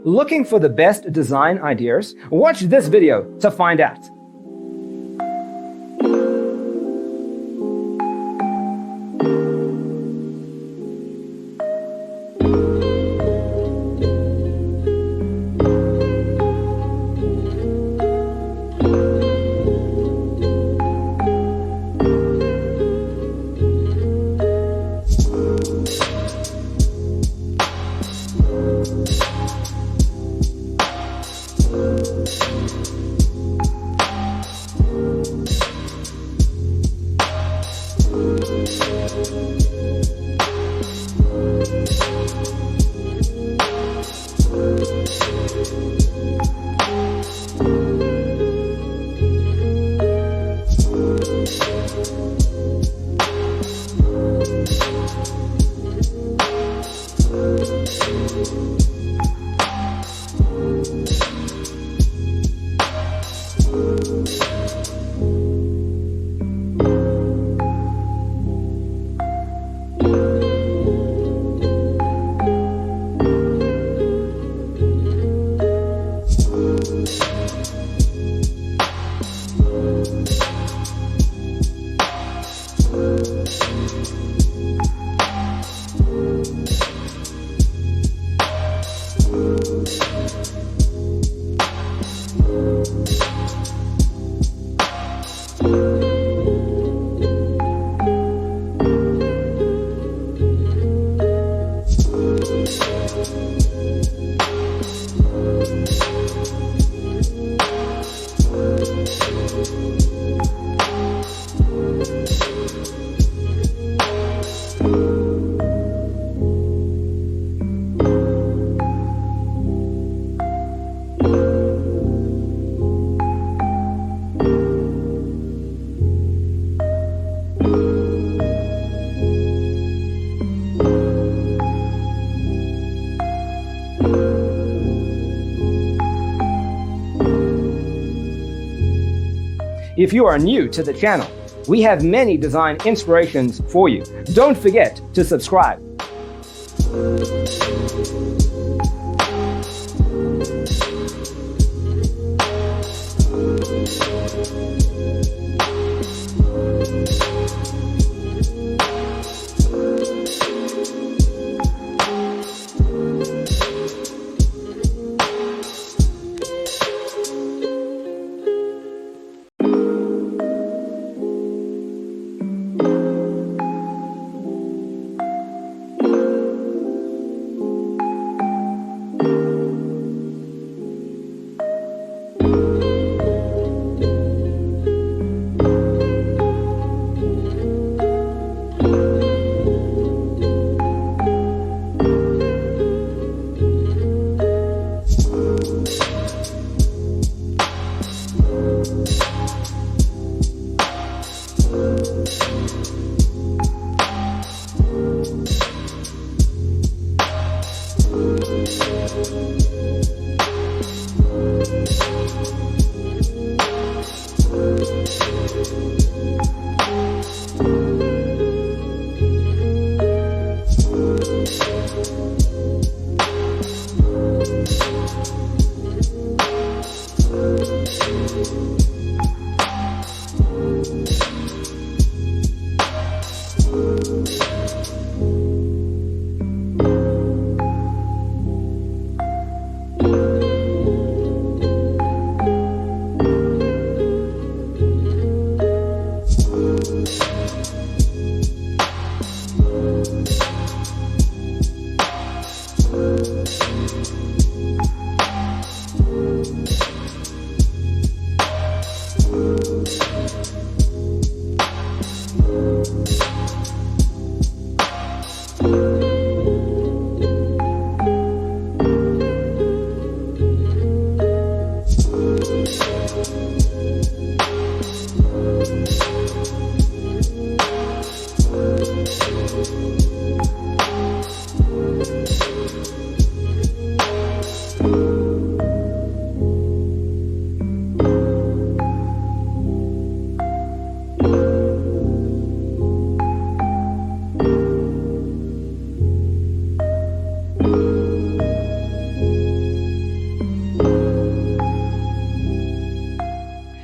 Looking for the best design ideas? Watch this video to find out. If you are new to the channel, we have many design inspirations for you. Don't forget to subscribe.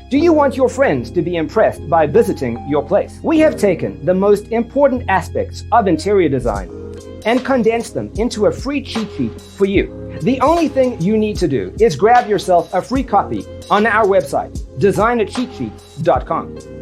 Do you want your friends to be impressed by visiting your place? We have taken the most important aspects of interior design and condensed them into a free cheat sheet for you. The only thing you need to do is grab yourself a free copy on our website, designercheatsheet.com.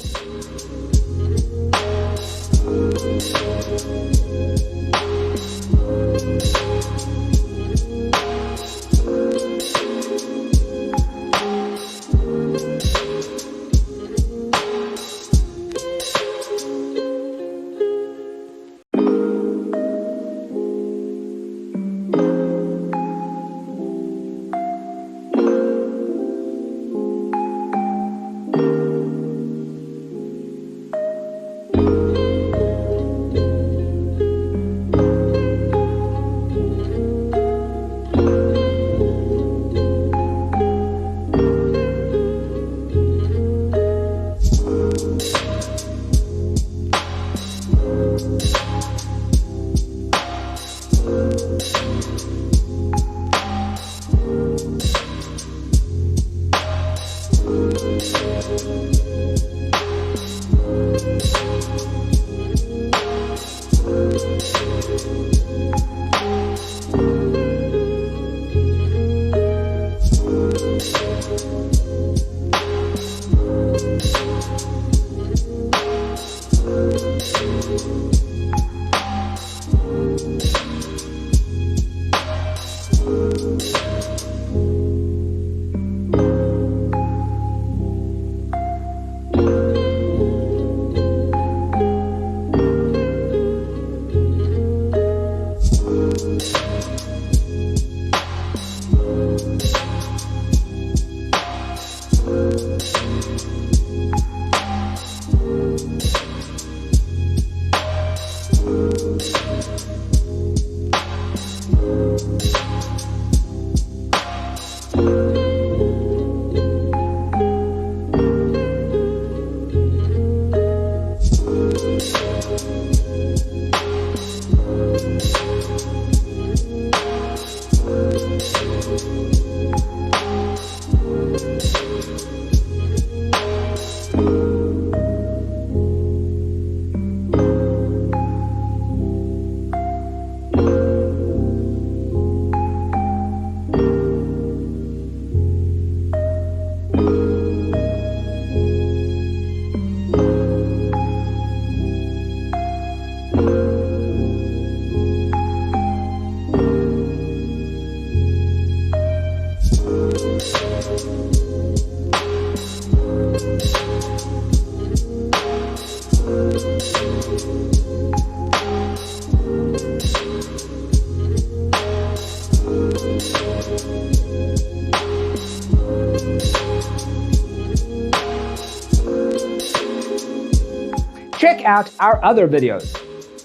Check out our other videos.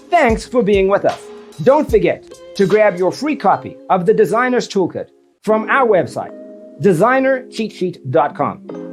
Thanks for being with us. Don't forget to grab your free copy of the Designer's Toolkit from our website, designercheatsheet.com.